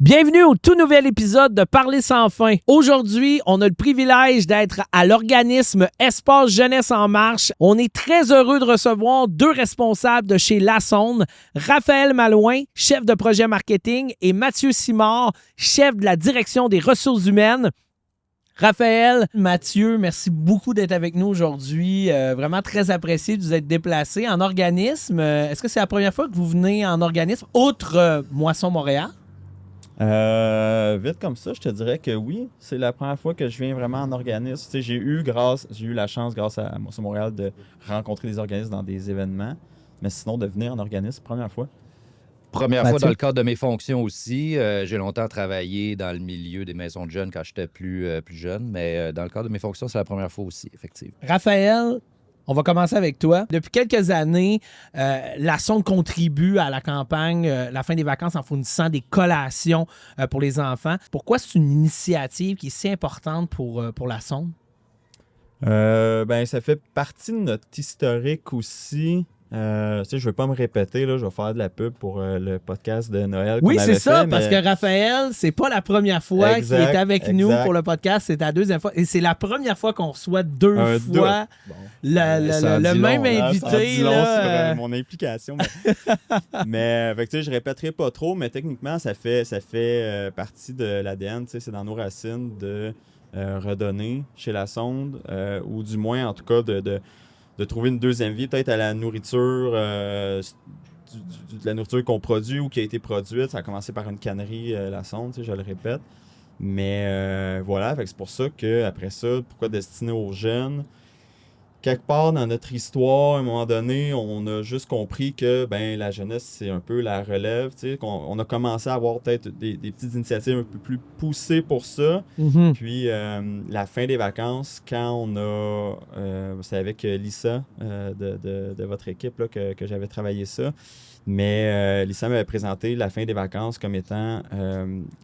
Bienvenue au tout nouvel épisode de Parler sans fin. Aujourd'hui, on a le privilège d'être à l'organisme Espace Jeunesse en marche. On est très heureux de recevoir deux responsables de chez La Sonde, Raphaël Malouin, chef de projet marketing, et Mathieu Simard, chef de la direction des ressources humaines. Raphaël, Mathieu, merci beaucoup d'être avec nous aujourd'hui. Vraiment très apprécié de vous être déplacés en organisme. Est-ce que c'est la première fois que vous venez en organisme, outre Moisson Montréal? Vite comme ça, je te dirais que oui. C'est la première fois que je viens vraiment en organisme. Tu sais, j'ai eu la chance, grâce à Moisson Montréal, de rencontrer des organismes dans des événements. Mais sinon, de venir en organisme, première fois. Première Mathieu? fois dans le cadre de mes fonctions aussi. J'ai longtemps travaillé dans le milieu des maisons de jeunes quand j'étais plus jeune, mais dans le cadre de mes fonctions, c'est la première fois aussi, effectivement. Raphaël, on va commencer avec toi. Depuis quelques années, la Sonde contribue à la campagne La fin des vacances en fournissant des collations pour les enfants. Pourquoi c'est une initiative qui est si importante pour la Sonde? Ça fait partie de notre historique aussi. Tu sais, je veux pas me répéter, là, je vais faire de la pub pour le podcast de Noël Oui, qu'on c'est avait ça, fait, parce mais- que Raphaël, c'est pas la première fois qu'il Exact, est avec nous exact. pour le podcast, c'est la deuxième fois. Et c'est la première fois qu'on reçoit deux Un fois Bon. le même Ça en invité. dit long là, sur mon implication. Fait que, tu sais, je répéterai pas trop, mais techniquement, ça fait partie de l'ADN. Tu sais, c'est dans nos racines de redonner chez la Sonde, ou du moins, en tout cas, de trouver une deuxième vie, peut-être à la nourriture, de la nourriture qu'on produit ou qui a été produite. Ça a commencé par une cannerie, la Sonde, tu sais, je le répète. Mais voilà, fait que c'est pour ça qu'après ça, pourquoi destiné aux jeunes? Quelque part dans notre histoire, à un moment donné, on a juste compris que la jeunesse, c'est un peu la relève. Tu sais, on a commencé à avoir peut-être des petites initiatives un peu plus poussées pour ça. Mhm. Puis la fin des vacances, quand on a... c'est avec Lisa de votre équipe là, que j'avais travaillé ça. Mais Lisa m'avait présenté la fin des vacances comme étant...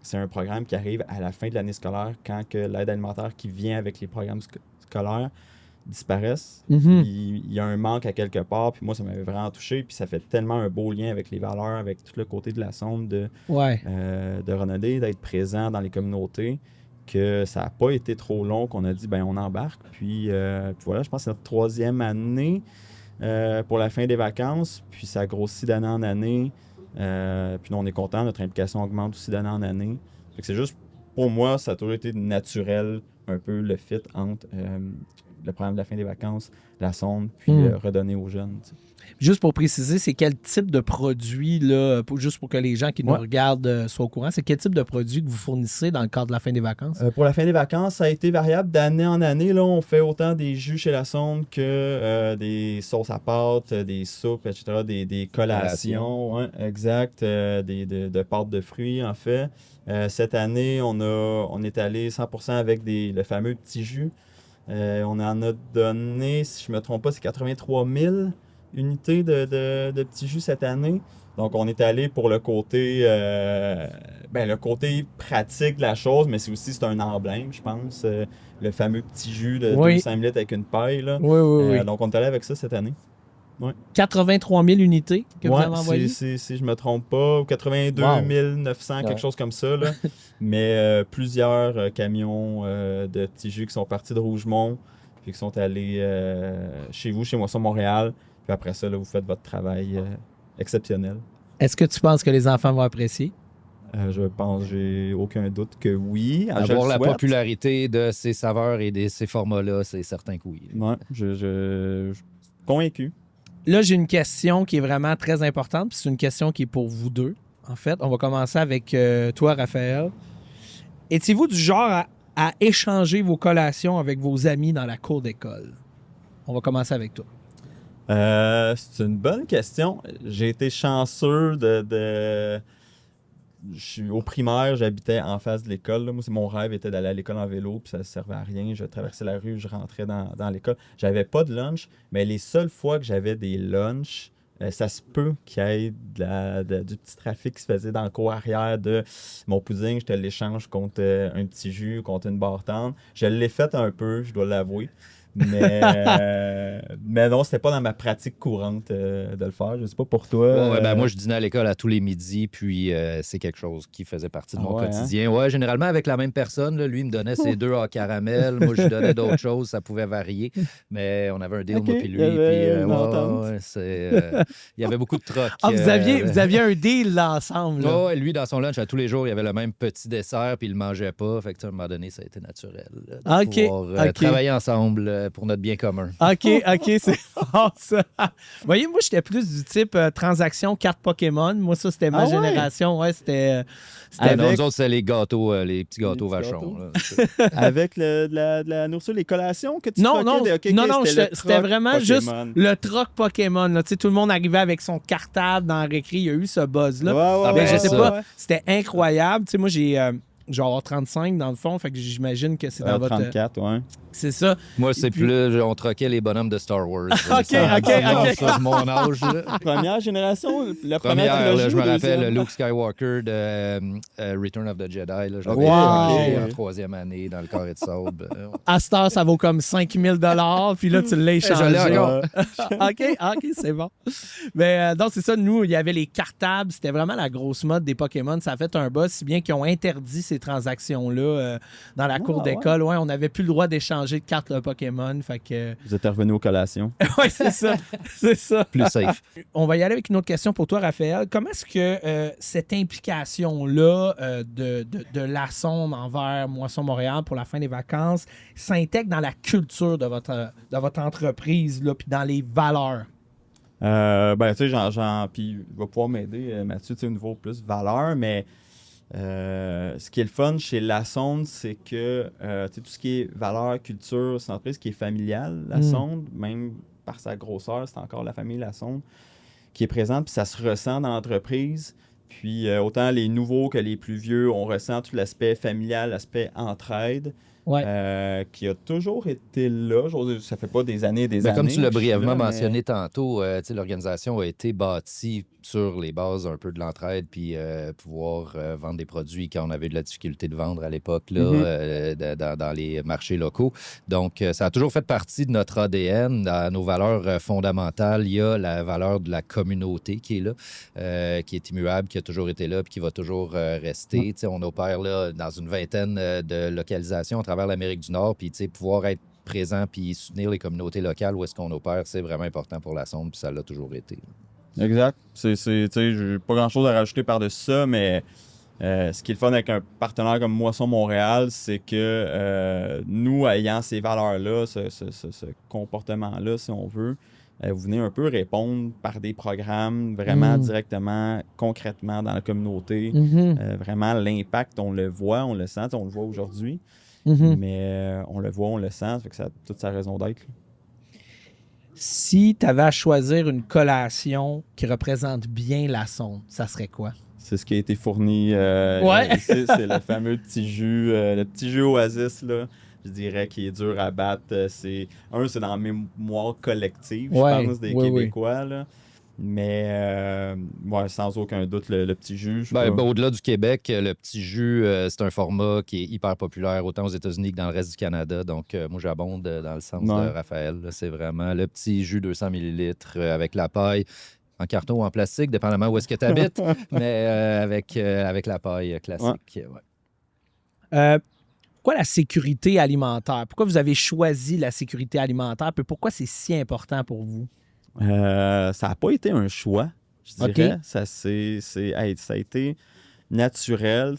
c'est un programme qui arrive à la fin de l'année scolaire quand que l'aide alimentaire qui vient avec les programmes scolaires disparaissent. Mhm. Il y a un manque à quelque part, puis moi, ça m'avait vraiment touché, puis ça fait tellement un beau lien avec les valeurs, avec tout le côté de la Sonde, Ouais. de Renaudet, d'être présent dans les communautés, que ça n'a pas été trop long qu'on a dit, on embarque. Puis voilà, je pense que c'est notre 3e année pour la fin des vacances, puis ça grossit d'année en année. Puis nous, on est content, notre implication augmente aussi d'année en année. Fait que c'est juste, pour moi, ça a toujours été naturel, un peu le fit entre le programme de la fin des vacances, la Sonde, puis redonner aux jeunes. Tu sais. Juste pour préciser, c'est quel type de produit, là, juste pour que les gens qui nous Ouais. regardent soient au courant, c'est quel type de produit que vous fournissez dans le cadre de la fin des vacances? Pour la fin des vacances, ça a été variable d'année en année. Là, on fait autant des jus chez la Sonde que des sauces à pâtes, des soupes, etc., des collations. Ouais, exact. De pâtes de fruits, en fait. Cette année, on est allé 100% avec le fameux petit jus. On en a donné, si je ne me trompe pas, c'est 83 000 unités de petits jus cette année. Donc, on est allé pour le côté pratique de la chose, mais c'est un emblème, je pense. Le fameux petit jus de Oui. 200 ml avec une paille. Là. Oui. Donc, on est allé avec ça cette année. 83 000 unités que vous avez envoyées? si je ne me trompe pas, ou 82 900, quelque chose comme ça. Là. Mais plusieurs camions de petits jus qui sont partis de Rougemont, puis qui sont allés chez vous, chez Moisson Montréal. Puis après ça, là, vous faites votre travail exceptionnel. Est-ce que tu penses que les enfants vont apprécier? Je pense, j'ai aucun doute que oui. Je Avoir le la souhaite. popularité de ces saveurs et de ces formats-là, c'est certain que oui. Ouais, je suis convaincu. Là, j'ai une question qui est vraiment très importante, puis c'est une question qui est pour vous deux, en fait. On va commencer avec toi, Raphaël. Étiez-vous du genre à échanger vos collations avec vos amis dans la cour d'école? On va commencer avec toi. C'est une bonne question. J'ai été chanceux au primaire, j'habitais en face de l'école. Là. Moi, mon rêve était d'aller à l'école en vélo, puis ça ne servait à rien. Je traversais la rue, je rentrais dans l'école. J'avais pas de lunch, mais les seules fois que j'avais des lunchs, ça se peut qu'il y ait du petit trafic qui se faisait dans le cours arrière de mon pudding. Je te l'échange contre un petit jus, contre une barre tendre. Je l'ai fait un peu, je dois l'avouer. Mais non, c'était pas dans ma pratique courante de le faire. Je sais pas pour toi. Moi, je dînais à l'école à tous les midis, puis c'est quelque chose qui faisait partie de mon ouais, quotidien. Ouais, généralement avec la même personne. Là, lui, il me donnait ses 2 à caramel. Moi, je lui donnais d'autres choses. Ça pouvait varier. Mais on avait un deal, moi, puis lui. Il y avait beaucoup de trocs. Ah, vous aviez un deal là, ensemble. Là. Ouais, lui, dans son lunch, à tous les jours, il y avait le même petit dessert, puis il le mangeait pas. Fait que, à un moment donné, ça a été naturel de pouvoir travailler ensemble pour notre bien commun. OK, c'est bon, ça. Vous voyez, moi, j'étais plus du type transaction carte Pokémon. Moi, ça, c'était ma génération. Ouais, c'était nous autres, c'était les gâteaux, les petits gâteaux vachons. Là. Avec de la nourriture, les collations que tu Non, c'était vraiment Pokémon. juste le troc Pokémon. Là. Tout le monde arrivait avec son cartable dans la récré. Il y a eu ce buzz-là. Je sais pas, c'était incroyable. Moi, j'ai genre 35 dans le fond, fait que j'imagine que c'est dans votre... 34, ouais. C'est ça. Moi, c'est plus... On troquait les bonhommes de Star Wars. OK. Ça, de mon âge. Là. Première génération, la première trilogie, je me rappelle Luke Skywalker de Return of the Jedi. Là, je l'avais en 3e année dans le carré de sable. À cette heure, ça vaut comme 5 000 $, puis là, tu l'as échangé. Je l'ai encore. OK, c'est bon. Mais donc, c'est ça. Nous, il y avait les cartables. C'était vraiment la grosse mode des Pokémon. Ça a fait un buzz, si bien qu'ils ont interdit ces transactions-là dans la cour d'école. Ouais, on n'avait plus le droit d'échanger de cartes de Pokémon. Fait que... Vous êtes revenu aux collations. Oui, c'est ça. C'est ça. Plus safe. On va y aller avec une autre question pour toi, Raphaël. Comment est-ce que cette implication-là de la sonde envers Moisson Montréal pour la fin des vacances s'intègre dans la culture de votre entreprise, là, puis dans les valeurs? Tu sais, puis il va pouvoir m'aider, Mathieu, tu sais, au niveau plus valeur, mais ce qui est le fun chez La Sonde, c'est que tout ce qui est valeur, culture, c'est une entreprise qui est familiale, La Sonde, même par sa grosseur, c'est encore la famille La Sonde qui est présente, puis ça se ressent dans l'entreprise. Puis autant les nouveaux que les plus vieux, on ressent tout l'aspect familial, l'aspect entraide. Qui a toujours été là. Ça fait pas des années et des années. Comme tu l'as brièvement mentionné tantôt, l'organisation a été bâtie sur les bases un peu de l'entraide, puis pouvoir vendre des produits quand on avait de la difficulté de vendre à l'époque là, dans les marchés locaux. Donc, ça a toujours fait partie de notre ADN. Dans nos valeurs fondamentales, il y a la valeur de la communauté qui est là, qui est immuable, qui a toujours été là, puis qui va toujours rester. On opère là, dans une vingtaine de localisations à travers l'Amérique du Nord, puis pouvoir être présent puis soutenir les communautés locales où est-ce qu'on opère, c'est vraiment important pour la sonde, puis ça l'a toujours été. Exact. J'ai pas grand-chose à rajouter par-dessus ça, mais ce qui est le fun avec un partenaire comme Moisson Montréal, c'est que nous, ayant ces valeurs-là, ce comportement-là, si on veut, vous venez un peu répondre par des programmes vraiment directement, concrètement dans la communauté. Vraiment, l'impact, on le voit, on le sent, on le voit aujourd'hui. Mais on le voit, on le sent, ça fait que ça a toute sa raison d'être. Si tu avais à choisir une collation qui représente bien la sonde, ça serait quoi? C'est ce qui a été fourni ici, c'est le fameux petit jus, le petit jus Oasis, là. Je dirais qu'il est dur à battre. C'est dans la mémoire collective, je pense, des Québécois, là. Mais sans aucun doute, le petit jus. Au-delà du Québec, le petit jus, c'est un format qui est hyper populaire autant aux États-Unis que dans le reste du Canada. Donc, moi, j'abonde dans le sens de Raphaël. Là. C'est vraiment le petit jus 200 ml avec la paille, en carton ou en plastique, dépendamment où est-ce que tu habites, mais avec la paille classique. Pourquoi la sécurité alimentaire? Pourquoi vous avez choisi la sécurité alimentaire? Puis pourquoi c'est si important pour vous? Ça n'a pas été un choix, je dirais. Ça a été naturel.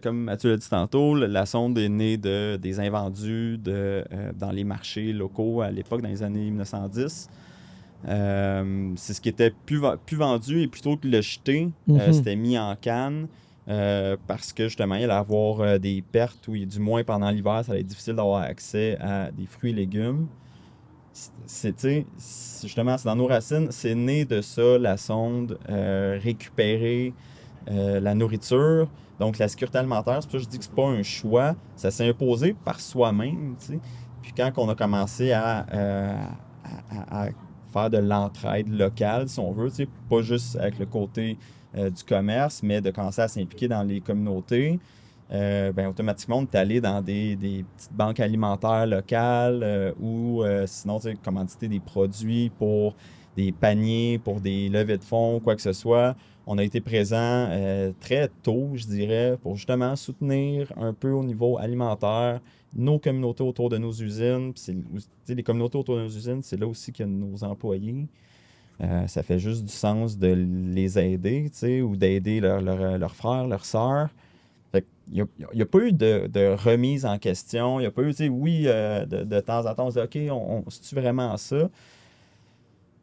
Comme Mathieu l'a dit tantôt, la sonde est née des invendus dans les marchés locaux à l'époque, dans les années 1910. C'est ce qui était plus vendu et plutôt que de le jeter, c'était mis en canne parce que justement, il allait avoir des pertes ou du moins pendant l'hiver, ça allait être difficile d'avoir accès à des fruits et légumes. Justement, c'est dans nos racines, c'est né de ça, la sonde, récupérer la nourriture, donc la sécurité alimentaire. C'est pour ça que je dis que c'est pas un choix, ça s'est imposé par soi-même. Puis quand on a commencé à faire de l'entraide locale, si on veut, pas juste avec le côté du commerce, mais de commencer à s'impliquer dans les communautés, automatiquement, on est allé dans des petites banques alimentaires locales ou sinon, commanditer des produits pour des paniers, pour des levées de fonds, quoi que ce soit. On a été présent très tôt, je dirais, pour justement soutenir un peu au niveau alimentaire nos communautés autour de nos usines. Les communautés autour de nos usines, c'est là aussi qu'il y a nos employés. Ça fait juste du sens de les aider, ou d'aider leurs frères, leurs sœurs. Il n'y a pas eu de remise en question. Il n'y a pas eu, de temps en temps, on se dit, OK, c'est-tu vraiment ça?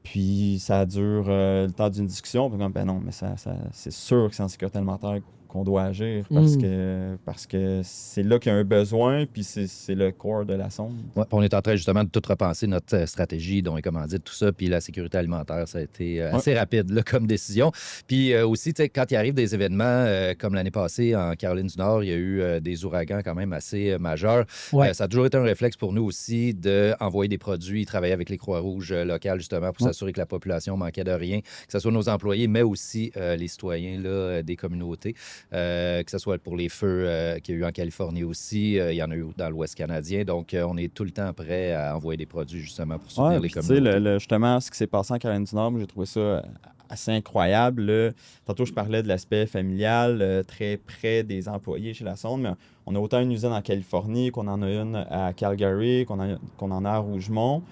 Puis ça dure le temps d'une discussion. Puis comme, ben non, mais c'est sûr que c'est en sécurité alimentaire qu'on doit agir parce que c'est là qu'il y a un besoin, puis c'est le core de la sonde. Ouais, on est en train justement de tout repenser notre stratégie, dont les commandites, tout ça, puis la sécurité alimentaire, ça a été assez rapide là, comme décision. Puis aussi, quand il arrive des événements comme l'année passée en Caroline du Nord, il y a eu des ouragans quand même assez majeurs. Ouais. Ça a toujours été un réflexe pour nous aussi d'envoyer des produits, travailler avec les Croix-Rouges locales justement pour s'assurer que la population manquait de rien, que ce soit nos employés, mais aussi les citoyens là, des communautés. Que ce soit pour les feux qu'il y a eu en Californie aussi, il y en a eu dans l'Ouest canadien. Donc, on est tout le temps prêt à envoyer des produits justement pour soutenir les communautés. Justement, ce qui s'est passé en Caroline du Nord, j'ai trouvé ça assez incroyable. Là. Tantôt, je parlais de l'aspect familial, très près des employés chez la sonde, mais on a autant une usine en Californie qu'on en a une à Calgary, qu'on en a à Rougemont.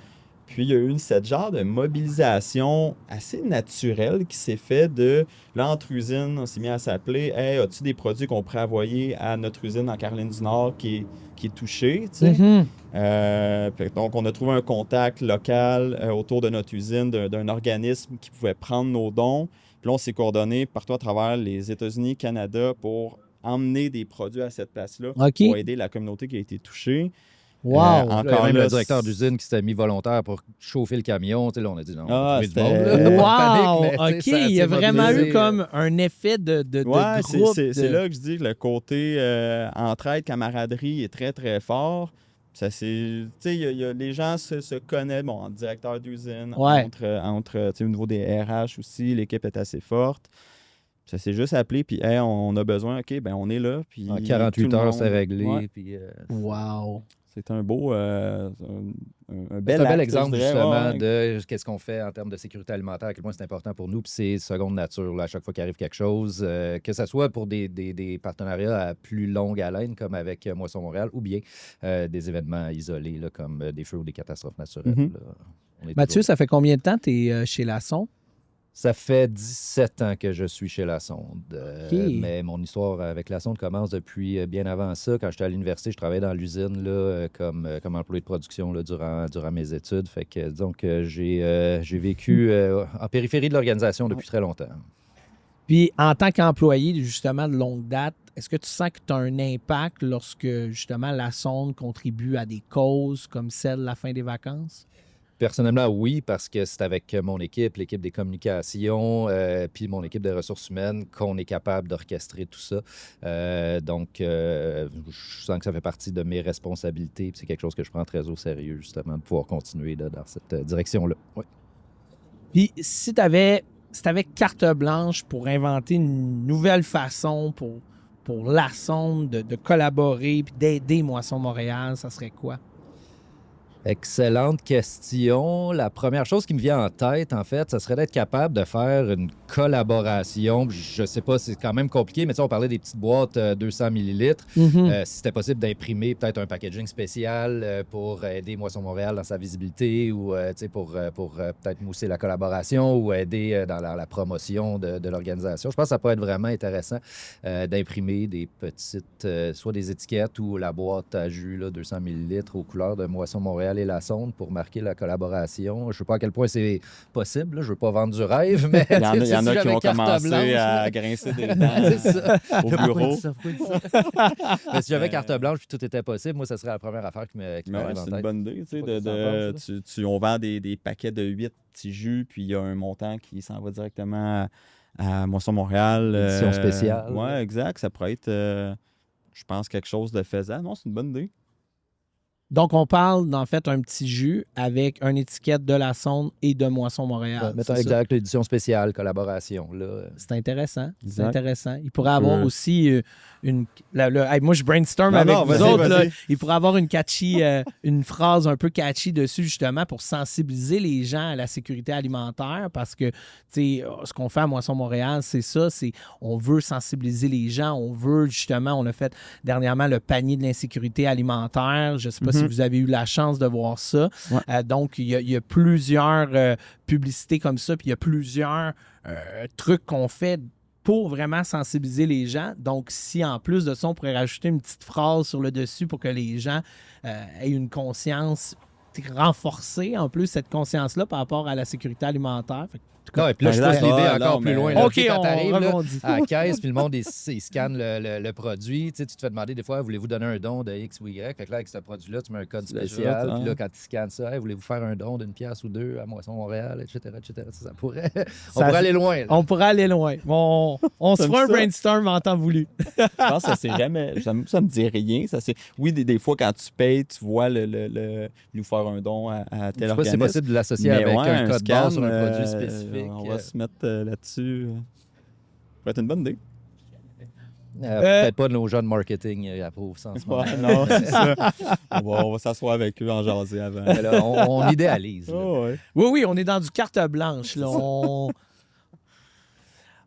Puis, il y a eu cette genre de mobilisation assez naturelle qui s'est fait de, là, entre usines, on s'est mis à s'appeler « Hey, as-tu des produits qu'on pourrait envoyer à notre usine en Caroline du Nord qui est touchée? » Donc, on a trouvé un contact local autour de notre usine d'un organisme qui pouvait prendre nos dons. Puis là, on s'est coordonné partout à travers les États-Unis, Canada pour emmener des produits à cette place-là pour aider la communauté qui a été touchée. Wow! Encore même le directeur d'usine qui s'était mis volontaire pour chauffer le camion. Là, on a dit non, on va trouver du monde. Wow! OK, il y a vraiment eu comme un effet de groupe. C'est là que je dis que le côté entraide, camaraderie est très, très fort. Les gens se connaissent, en directeur d'usine, entre au niveau des RH aussi, l'équipe est assez forte. Ça s'est juste appelé, puis on a besoin, OK, ben on est là. Puis en 48 heures, c'est réglé. Puis, wow! C'est un beau, un bel exemple justement de qu'est-ce qu'on fait en termes de sécurité alimentaire, à quel point c'est important pour nous, puis c'est seconde nature là, à chaque fois qu'il arrive quelque chose, que ce soit pour des partenariats à plus longue haleine comme avec Moisson Montréal ou bien des événements isolés là, comme des feux ou des catastrophes naturelles. Là. Mathieu, ça fait combien de temps que tu es chez La Sonde? Ça fait 17 ans que je suis chez La Sonde. Mais mon histoire avec La Sonde commence depuis bien avant ça. Quand j'étais à l'université, je travaillais dans l'usine là, comme employé de production là, durant mes études. Fait que donc j'ai vécu en périphérie de l'organisation depuis très longtemps. Puis en tant qu'employé justement de longue date, est-ce que tu sens que tu as un impact lorsque justement La Sonde contribue à des causes comme celle de la fin des vacances? Personnellement, oui, parce que c'est avec mon équipe, l'équipe des communications, puis mon équipe des ressources humaines qu'on est capable d'orchestrer tout ça. Donc, je sens que ça fait partie de mes responsabilités, puis c'est quelque chose que je prends très au sérieux, justement, de pouvoir continuer là, dans cette direction-là. Oui. Puis, si tu avais carte blanche pour inventer une nouvelle façon pour La Sonde de collaborer puis d'aider Moisson Montréal, ça serait quoi? Excellente question. La première chose qui me vient en tête, en fait, ça serait d'être capable de faire une collaboration. Je sais pas, c'est quand même compliqué, mais on parlait des petites boîtes 200 millilitres. Si c'était possible d'imprimer peut-être un packaging spécial pour aider Moisson Montréal dans sa visibilité ou pour peut-être mousser la collaboration ou aider dans la promotion de l'organisation. Je pense que ça peut être vraiment intéressant d'imprimer des petites, soit des étiquettes ou la boîte à jus là, 200 millilitres aux couleurs de Moisson Montréal et La Sonde pour marquer la collaboration. Je ne sais pas à quel point c'est possible. Là. Je ne veux pas vendre du rêve, mais il y en a qui ont commencé à grincer des dents au bureau. Mais si j'avais carte blanche et tout était possible, moi, ça serait la première affaire qui m'aurait en tête. C'est une bonne idée. On vend des paquets de 8 petits jus, puis il y a un montant qui s'en va directement à Moisson Montréal. Édition spéciale. Oui, exact. Ça pourrait être, je pense, quelque chose de faisable. Non, c'est une bonne idée. Donc, on parle d'en fait un petit jus avec une étiquette de la Sonde et de Moisson Montréal. Mettons c'est ça? exact, l'édition spéciale, collaboration. Là. C'est intéressant. C'est Exact. intéressant. Il pourrait avoir aussi une. Hey, moi, je brainstorm Non, avec non, vous vas-y, autres. Là. vas-y. Il pourrait avoir une catchy, une phrase un peu catchy dessus, justement, pour sensibiliser les gens à la sécurité alimentaire. Parce que, tu sais, ce qu'on fait à Moisson Montréal, c'est ça. On veut sensibiliser les gens. On veut, justement, on a fait dernièrement le panier de l'insécurité alimentaire. Je ne sais pas si vous avez eu la chance de voir ça. Ouais. Donc, il y a plusieurs publicités comme ça, puis il y a plusieurs trucs qu'on fait pour vraiment sensibiliser les gens. Donc, si en plus de ça, on pourrait rajouter une petite phrase sur le dessus pour que les gens aient une conscience renforcée, en plus, cette conscience-là par rapport à la sécurité alimentaire. Fait que, Non, et puis là, je pousse l'idée encore plus loin. Là. OK, Quand on t'arrives là, rebondit. à la caisse, puis le monde, il scanne le produit. Tu sais, tu te fais demander des fois, voulez-vous donner un don de X ou Y? Fait que là, avec ce produit-là, tu mets un code spécial. Puis là, quand tu scannes ça, hey, voulez-vous faire un don d'une pièce ou deux à Moisson Montréal, etc., etc. Ça pourrait... On pourrait aller loin. Là. On pourrait aller loin. Bon, on se fera un brainstorm en temps voulu. Je pense que ça, c'est jamais. Ça me dit rien. Ça, oui, des fois, quand tu payes, tu vois nous faire un don à tel Je sais pas si organisme. c'est possible de l'associer Mais avec ouais, un code barre sur un scan, produit spécifique. On va se mettre là-dessus. Ça va être une bonne idée. Peut-être pas de nos gens de marketing approuvent ça en ce moment. Ouais, non, c'est ça. On va s'asseoir avec eux en jaser avant. Mais là, on idéalise. Là. Oh, ouais. Oui, on est dans du carte blanche. Là.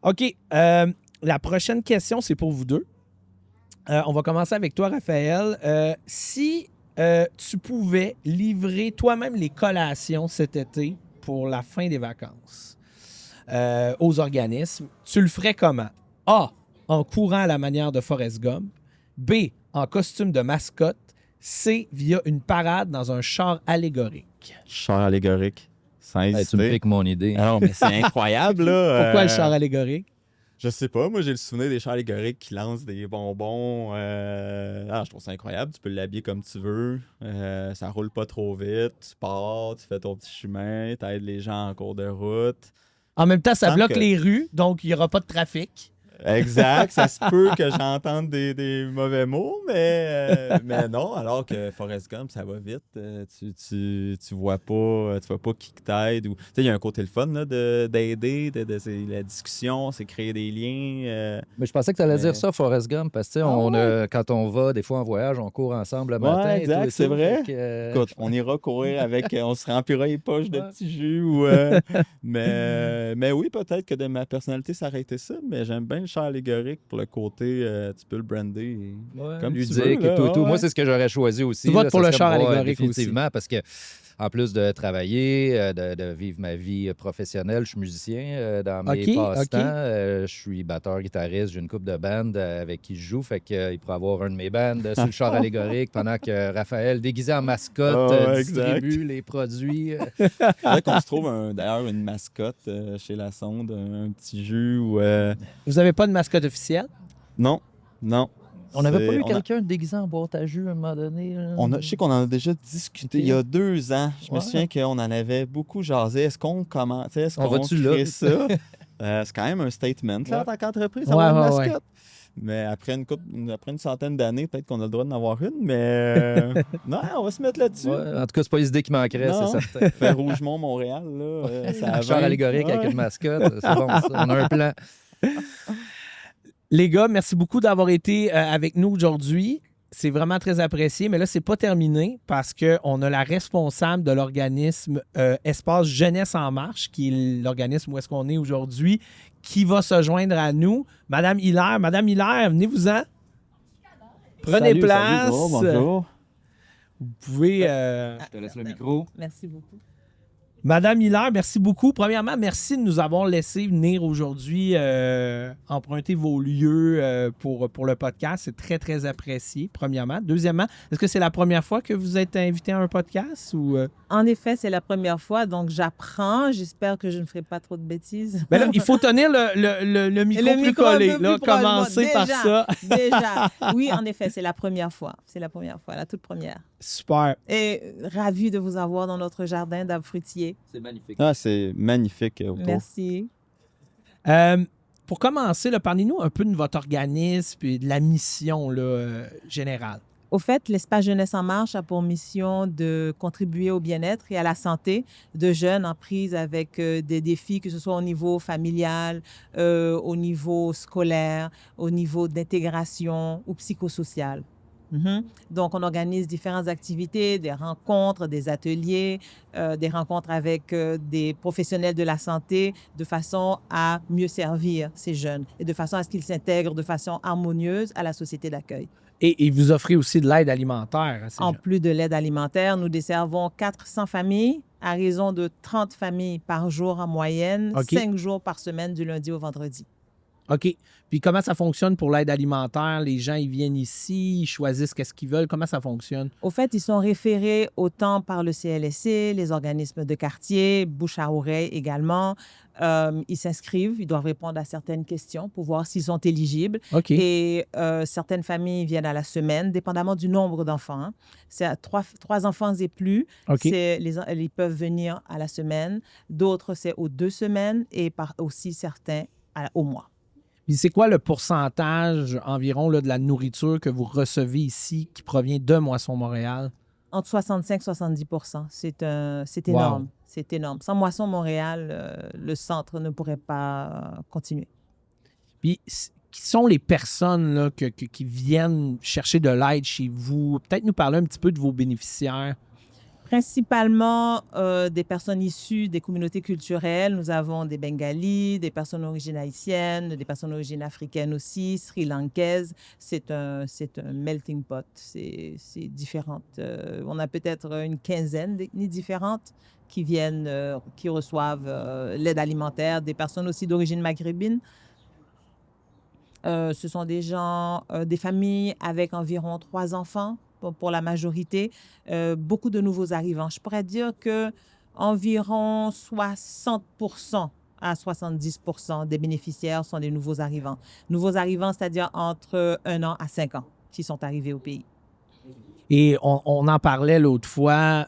OK. La prochaine question, c'est pour vous deux. On va commencer avec toi, Raphaël. Si tu pouvais livrer toi-même les collations cet été pour la fin des vacances aux organismes, tu le ferais comment? A, en courant à la manière de Forrest Gump. B, en costume de mascotte. C, via une parade dans un char allégorique. Char allégorique. Sans Hey, tu me hésiter. piques mon idée. Ah non, mais c'est incroyable, là. Pourquoi le char allégorique? Je sais pas. Moi, j'ai le souvenir des chars allégoriques qui lancent des bonbons. Je trouve ça incroyable. Tu peux l'habiller comme tu veux. Ça roule pas trop vite. Tu pars, tu fais ton petit chemin, tu aides les gens en cours de route. En même temps, ça Semble bloque que- les rues, donc il n'y aura pas de trafic. Exact. Ça se peut que j'entende des mauvais mots, mais non. Alors que Forrest Gump, ça va vite. Tu vois pas qui t'aide. Tu sais, il y a un côté le fun là, d'aider, c'est la discussion, c'est créer des liens. Mais je pensais que tu allais Mais- dire ça, Forrest Gump, parce que tu sais, quand on va des fois en voyage, on court ensemble le matin. et exact, tout et c'est tout. vrai. Fait que, Écoute, on ira courir avec, on se remplira les poches de Ouais. petits jus. Mais oui, peut-être que de ma personnalité, ça aurait été ça. Mais j'aime bien le char allégorique pour le côté, tu peux le brander. Comme tu ludique veux, là, et tout, et tout. ouais. Moi, c'est ce que j'aurais choisi aussi. Tu votes là, pour ça le serait char moi, allégorique définitivement, parce que en plus de travailler, de vivre ma vie professionnelle, je suis musicien dans mes OK, passe-temps. OK. Je suis batteur, guitariste, j'ai une couple de bandes avec qui je joue. Fait qu'il pourrait avoir un de mes bandes sur le char allégorique pendant que Raphaël, déguisé en mascotte, exact. distribue les produits. Il faudrait qu'on se trouve d'ailleurs une mascotte chez La Sonde, un petit jus ou. Vous n'avez pas de mascotte officielle? Non. On n'avait pas eu On a- quelqu'un déguisé en boîte à jus à un moment donné? Là? Je sais qu'on en a déjà discuté il y a 2 ans. Je me souviens qu'on en avait beaucoup jasé. Est-ce qu'on commence? Est-ce On qu'on va-tu crée là? ça? C'est quand même un statement là, en tant qu'entreprise, Ouais, avoir une ouais, mascotte. Mais après une centaine d'années, peut-être qu'on a le droit d'en avoir une, mais non, on va se mettre là-dessus. Ouais, en tout cas, c'est pas les idées qui manqueraient, Non. c'est certain. Fait Rougemont, Montréal, là, ça Un char va. allégorique Ouais. avec une mascotte, c'est bon ça. On a un plan. Les gars, merci beaucoup d'avoir été avec nous aujourd'hui. C'est vraiment très apprécié, mais là, c'est pas terminé parce qu'on a la responsable de l'organisme Espace Jeunesse en Marche, qui est l'organisme où est-ce qu'on est aujourd'hui, qui va se joindre à nous. Madame Hilaire, venez-vous-en. Prenez Salut, place. salut. Oh, bonjour. Vous pouvez... Je te laisse le micro. Merci beaucoup. Madame Hilaire, merci beaucoup. Premièrement, merci de nous avoir laissé venir aujourd'hui emprunter vos lieux pour le podcast. C'est très, très apprécié, premièrement. Deuxièmement, est-ce que c'est la première fois que vous êtes invité à un podcast ou... En effet, c'est la première fois, donc j'apprends. J'espère que je ne ferai pas trop de bêtises. Ben là, il faut tenir le micro Le plus micro un collé. peu Là, plus proche. commencez Bon, par déjà. ça. Déjà. Oui, en effet, c'est la première fois. C'est la première fois, la toute première. Super. Et ravi de vous avoir dans notre jardin d'arbres fruitiers. C'est magnifique. Ah, c'est magnifique autour. Merci. Pour commencer, là, parlez-nous un peu de votre organisme et de la mission là, générale. Au fait, l'Espace Jeunesse en Marche a pour mission de contribuer au bien-être et à la santé de jeunes en prise avec des défis, que ce soit au niveau familial, au niveau scolaire, au niveau d'intégration ou psychosocial. Donc, on organise différentes activités, des rencontres, des ateliers, des rencontres avec des professionnels de la santé de façon à mieux servir ces jeunes et de façon à ce qu'ils s'intègrent de façon harmonieuse à la société d'accueil. Et vous offrez aussi de l'aide alimentaire à ces En gens. plus de l'aide alimentaire, nous desservons 400 familles à raison de 30 familles par jour en moyenne, OK. 5 jours par semaine du lundi au vendredi. OK. Puis comment ça fonctionne pour l'aide alimentaire? Les gens, ils viennent ici, ils choisissent qu'est-ce qu'ils veulent. Comment ça fonctionne? Au fait, ils sont référés autant par le CLSC, les organismes de quartier, bouche à oreille également. Ils s'inscrivent, ils doivent répondre à certaines questions pour voir s'ils sont éligibles. OK. Et certaines familles viennent à la semaine, dépendamment du nombre d'enfants. Hein. C'est à trois enfants et plus. OK. Ils peuvent venir à la semaine. D'autres, c'est aux 2 semaines et aussi certains au mois. Puis c'est quoi le pourcentage environ là, de la nourriture que vous recevez ici qui provient de Moisson Montréal? Entre 65 et 70 %. C'est énorme. Wow. C'est énorme. Sans Moisson Montréal, le centre ne pourrait pas continuer. Puis, qui sont les personnes là, qui viennent chercher de l'aide chez vous? Peut-être nous parler un petit peu de vos bénéficiaires. Principalement des personnes issues des communautés culturelles. Nous avons des Bengalis, des personnes d'origine haïtienne, des personnes d'origine africaine aussi, sri-lankaises. C'est un melting pot. C'est différent. On a peut-être une quinzaine d'ethnies différentes qui viennent, qui reçoivent l'aide alimentaire. Des personnes aussi d'origine maghrébine. Ce sont des gens, des familles avec environ 3 enfants. Pour la majorité, beaucoup de nouveaux arrivants. Je pourrais dire que environ 60% à 70% des bénéficiaires sont des nouveaux arrivants. Nouveaux arrivants, c'est-à-dire entre 1 an à 5 ans qui sont arrivés au pays. Et on en parlait l'autre fois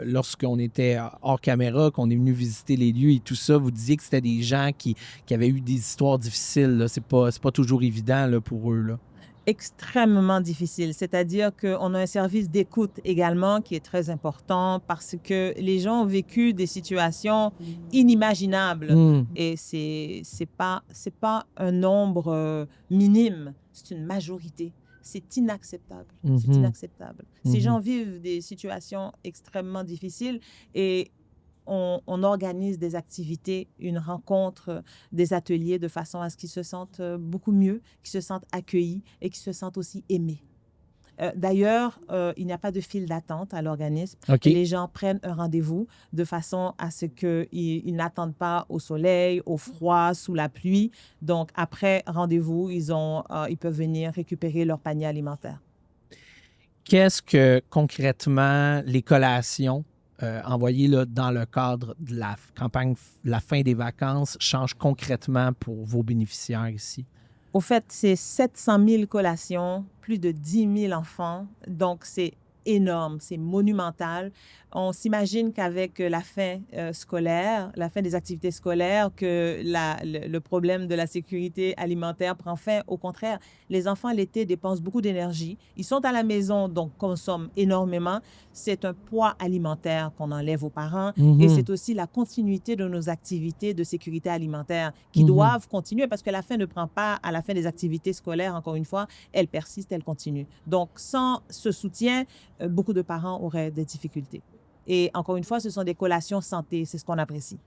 lorsqu'on était hors caméra, qu'on est venu visiter les lieux et tout ça. Vous disiez que c'était des gens qui avaient eu des histoires difficiles. Là. C'est pas toujours évident là, pour eux. Là. Extrêmement difficile. C'est-à-dire qu'on a un service d'écoute également qui est très important parce que les gens ont vécu des situations inimaginables et c'est pas un nombre minime, c'est une majorité. C'est inacceptable. C'est inacceptable. Ces gens vivent des situations extrêmement difficiles et on organise des activités, une rencontre, des ateliers de façon à ce qu'ils se sentent beaucoup mieux, qu'ils se sentent accueillis et qu'ils se sentent aussi aimés. D'ailleurs, il n'y a pas de file d'attente à l'organisme. Okay. Les gens prennent un rendez-vous de façon à ce qu'ils n'attendent pas au soleil, au froid, sous la pluie. Donc, après rendez-vous, ils peuvent venir récupérer leur panier alimentaire. Qu'est-ce que concrètement les collations envoyées là, dans le cadre de la campagne La fin des vacances changent concrètement pour vos bénéficiaires ici? Au fait, c'est 700 000 collations, plus de 10 000 enfants. Donc, c'est énorme, c'est monumental. On s'imagine qu'avec la fin scolaire, la fin des activités scolaires, que le problème de la sécurité alimentaire prend fin. Au contraire, les enfants l'été dépensent beaucoup d'énergie. Ils sont à la maison, donc consomment énormément. C'est un poids alimentaire qu'on enlève aux parents et c'est aussi la continuité de nos activités de sécurité alimentaire qui doivent continuer parce que la fin ne prend pas à la fin des activités scolaires, encore une fois, elle persiste, elle continue. Donc, sans ce soutien, beaucoup de parents auraient des difficultés. Et encore une fois, ce sont des collations santé, c'est ce qu'on apprécie.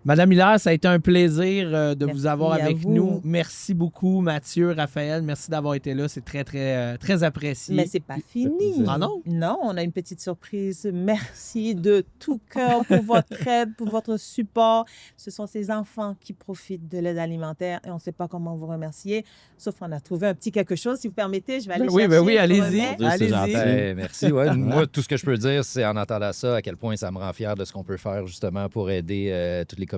Madame Hilaire, ça a été un plaisir de Merci vous avoir avec vous. nous. Merci beaucoup, Mathieu, Raphaël. Merci d'avoir été là. C'est très, très, très apprécié. Mais c'est pas fini. Ah non? Non, on a une petite surprise. Merci de tout cœur pour votre aide, pour votre support. Ce sont ces enfants qui profitent de l'aide alimentaire et on ne sait pas comment vous remercier. Sauf qu'on a trouvé un petit quelque chose. Si vous permettez, je vais aller chercher. Oui, allez-y. Allez-y. Merci. Ouais. Moi, tout ce que je peux dire, c'est en entendant ça, à quel point ça me rend fier de ce qu'on peut faire justement pour aider toutes les communautés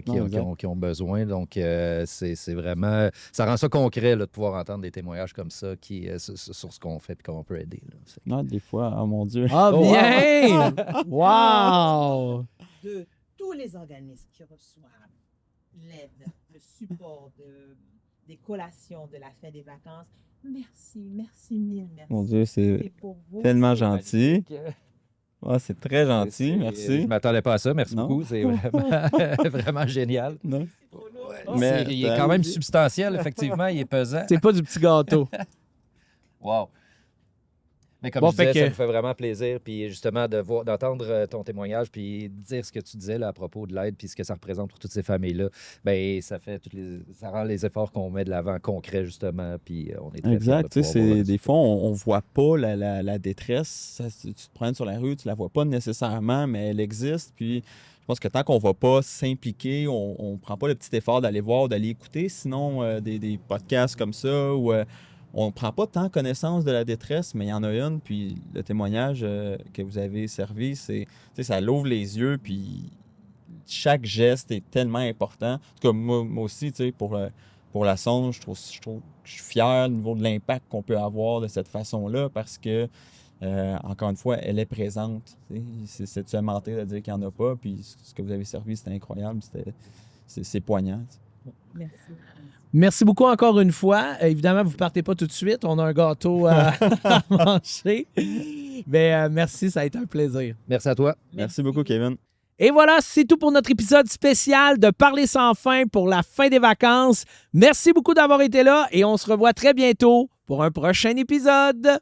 qui ont besoin. Donc, c'est vraiment... Ça rend ça concret là, de pouvoir entendre des témoignages comme ça sur ce qu'on fait et comment on peut aider. Là. Non, des fois, oh mon Dieu. Ah, bien! Wow! De tous les organismes qui reçoivent l'aide, le support des collations de la fin des vacances. Merci mille, merci. Mon Dieu, c'est pour vous. tellement gentil. Ouais, c'est très gentil, Je merci. ne m'attendais pas à ça. Merci Non. beaucoup. C'est vraiment, vraiment génial. Non. Mais il est quand même substantiel, effectivement. Il est pesant. C'est pas du petit gâteau. Wow. Mais comme Bon, je disais, fait que- ça me fait vraiment plaisir. Puis justement, d'entendre ton témoignage, puis dire ce que tu disais là, à propos de l'aide, puis ce que ça représente pour toutes ces familles-là, ben ça fait ça rend les efforts qu'on met de l'avant concrets, justement. Puis on est très fiers Exact. de Tu sais, pouvoir voir des fois, on voit pas la détresse. Tu te prends sur la rue, tu la vois pas nécessairement, mais elle existe. Puis je pense que tant qu'on va pas s'impliquer, on prend pas le petit effort d'aller voir, d'aller écouter. Sinon, des podcasts comme ça, où on prend pas tant connaissance de la détresse, mais il y en a une. Puis le témoignage que vous avez servi, tu sais, ça l'ouvre les yeux. Puis chaque geste est tellement important. En tout cas, moi aussi, tu sais, pour la sonde, je suis fier au niveau de l'impact qu'on peut avoir de cette façon-là parce que, encore une fois, elle est présente. C'est de se mentir de dire qu'il n'y en a pas. Puis ce que vous avez servi, c'était incroyable. C'est poignant. Merci. Merci beaucoup encore une fois. Évidemment, vous ne partez pas tout de suite. On a un gâteau à manger. Mais merci, ça a été un plaisir. Merci à toi. Merci beaucoup, Kevin. Et voilà, c'est tout pour notre épisode spécial de Parler sans fin pour la fin des vacances. Merci beaucoup d'avoir été là et on se revoit très bientôt pour un prochain épisode.